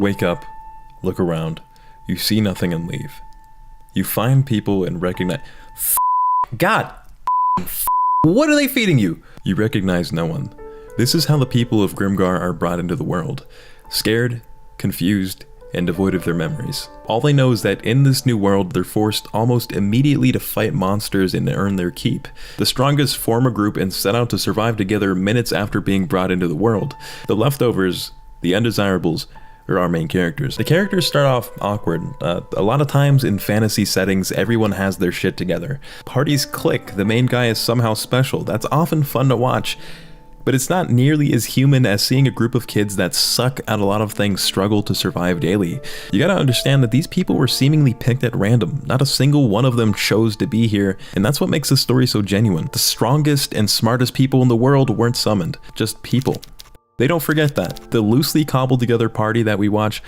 Wake up, look around, you see nothing and leave. You find people and recognize... God! What are they feeding you? You recognize no one. This is how the people of Grimgar are brought into the world. Scared, confused, and devoid of their memories. All they know is that in this new world, they're forced almost immediately to fight monsters and earn their keep. The strongest form a group and set out to survive together minutes after being brought into the world. The leftovers, the undesirables, are our main characters. The characters start off awkward. A lot of times in fantasy settings, everyone has their shit together. Parties click, the main guy is somehow special. That's often fun to watch. But it's not nearly as human as seeing a group of kids that suck at a lot of things struggle to survive daily. You gotta understand that these people were seemingly picked at random. Not a single one of them chose to be here, and that's what makes the story so genuine. The strongest and smartest people in the world weren't summoned, just people. They don't forget that. The loosely cobbled together party that we watch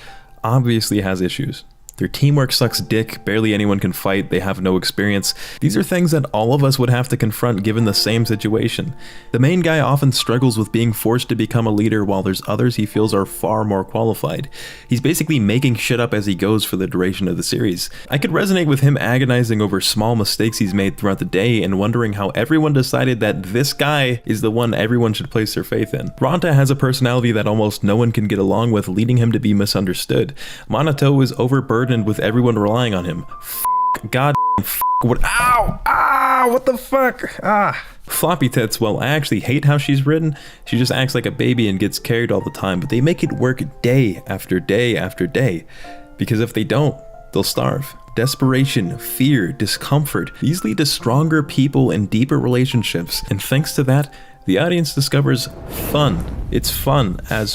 obviously has issues. Their teamwork sucks dick, barely anyone can fight, they have no experience. These are things that all of us would have to confront given the same situation. The main guy often struggles with being forced to become a leader while there's others he feels are far more qualified. He's basically making shit up as he goes for the duration of the series. I could resonate with him agonizing over small mistakes he's made throughout the day and wondering how everyone decided that this guy is the one everyone should place their faith in. Ronta has a personality that almost no one can get along with, leading him to be misunderstood. Monato is overburdened with everyone relying on him. God, what? Ow! Ah! What the fuck? Ah! Floppy Tits, well, I actually hate how she's written. She just acts like a baby and gets carried all the time, but they make it work day after day after day. Because if they don't, they'll starve. Desperation, fear, discomfort, these lead to stronger people and deeper relationships, and thanks to that, the audience discovers fun. It's fun as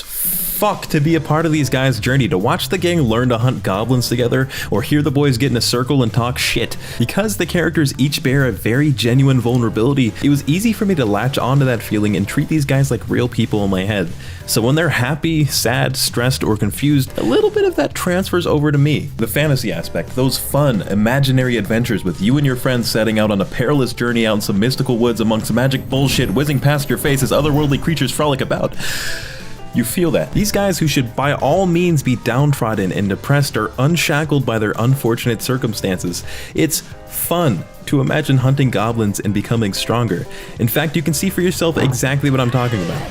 fuck to be a part of these guys' journey, to watch the gang learn to hunt goblins together, or hear the boys get in a circle and talk shit. Because the characters each bear a very genuine vulnerability, it was easy for me to latch onto that feeling and treat these guys like real people in my head. So when they're happy, sad, stressed, or confused, a little bit of that transfers over to me. The fantasy aspect, those fun, imaginary adventures with you and your friends setting out on a perilous journey out in some mystical woods amongst magic bullshit whizzing past your face as otherworldly creatures frolic about. You feel that. These guys who should by all means be downtrodden and depressed are unshackled by their unfortunate circumstances. It's fun to imagine hunting goblins and becoming stronger. In fact, you can see for yourself exactly what I'm talking about.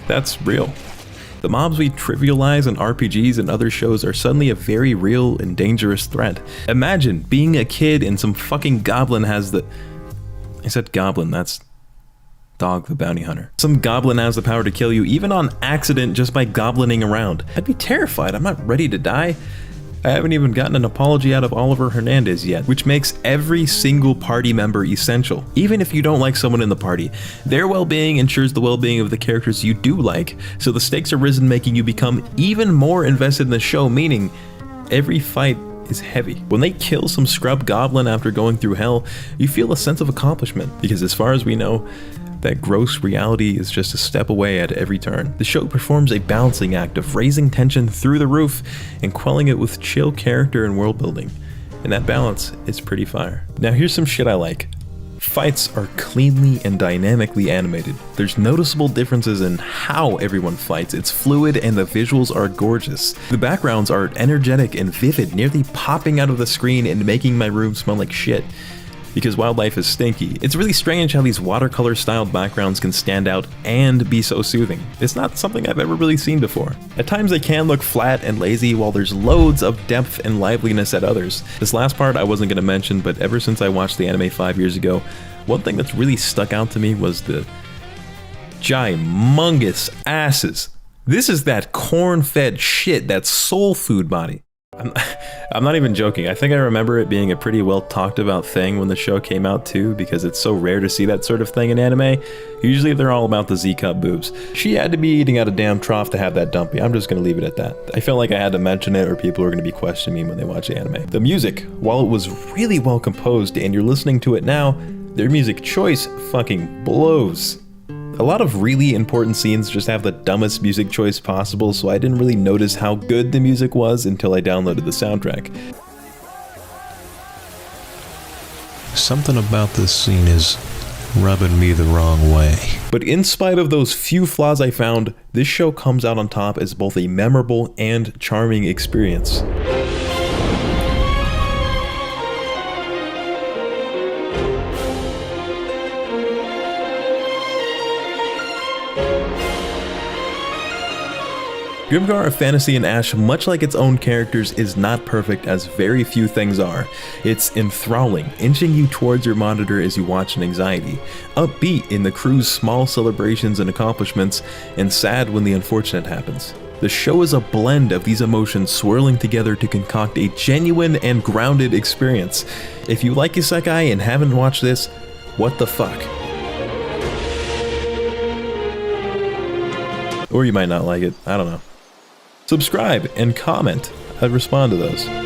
That's real. The mobs we trivialize in RPGs and other shows are suddenly a very real and dangerous threat. Imagine being a kid and some fucking goblin has the... I said goblin, that's Dog the Bounty Hunter. Some goblin has the power to kill you even on accident just by goblining around. I'd be terrified. I'm not ready to die. I haven't even gotten an apology out of Oliver Hernandez yet, which makes every single party member essential. Even if you don't like someone in the party, their well-being ensures the well-being of the characters you do like, so the stakes are risen, making you become even more invested in the show, meaning every fight is heavy. When they kill some scrub goblin after going through hell, you feel a sense of accomplishment, because as far as we know, that gross reality is just a step away at every turn. The show performs a balancing act of raising tension through the roof and quelling it with chill character and world building. And that balance is pretty fire. Now here's some shit I like. Fights are cleanly and dynamically animated. There's noticeable differences in how everyone fights. It's fluid and the visuals are gorgeous. The backgrounds are energetic and vivid, nearly popping out of the screen and making my room smell like shit. Because wildlife is stinky. It's really strange how these watercolor styled backgrounds can stand out and be so soothing. It's not something I've ever really seen before. At times they can look flat and lazy, while there's loads of depth and liveliness at others. This last part I wasn't going to mention, but ever since I watched the anime 5 years ago, one thing that's really stuck out to me was the gymongous asses. This is that corn-fed shit, that soul food body. I'm not even joking. I think I remember it being a pretty well talked about thing when the show came out too, because it's so rare to see that sort of thing in anime. Usually they're all about the Z-cup boobs. She had to be eating out a damn trough to have that dumpy. I'm just gonna leave it at that. I felt like I had to mention it or people are gonna be questioning me when they watch the anime. The music, while it was really well composed and you're listening to it now, their music choice fucking blows. A lot of really important scenes just have the dumbest music choice possible, so I didn't really notice how good the music was until I downloaded the soundtrack. Something about this scene is rubbing me the wrong way. But in spite of those few flaws I found, this show comes out on top as both a memorable and charming experience. Grimgar of Fantasy and Ash, much like its own characters, is not perfect as very few things are. It's enthralling, inching you towards your monitor as you watch in anxiety, upbeat in the crew's small celebrations and accomplishments, and sad when the unfortunate happens. The show is a blend of these emotions swirling together to concoct a genuine and grounded experience. If you like Isekai and haven't watched this, what the fuck? Or you might not like it, I don't know. Subscribe and comment. I'd respond to those.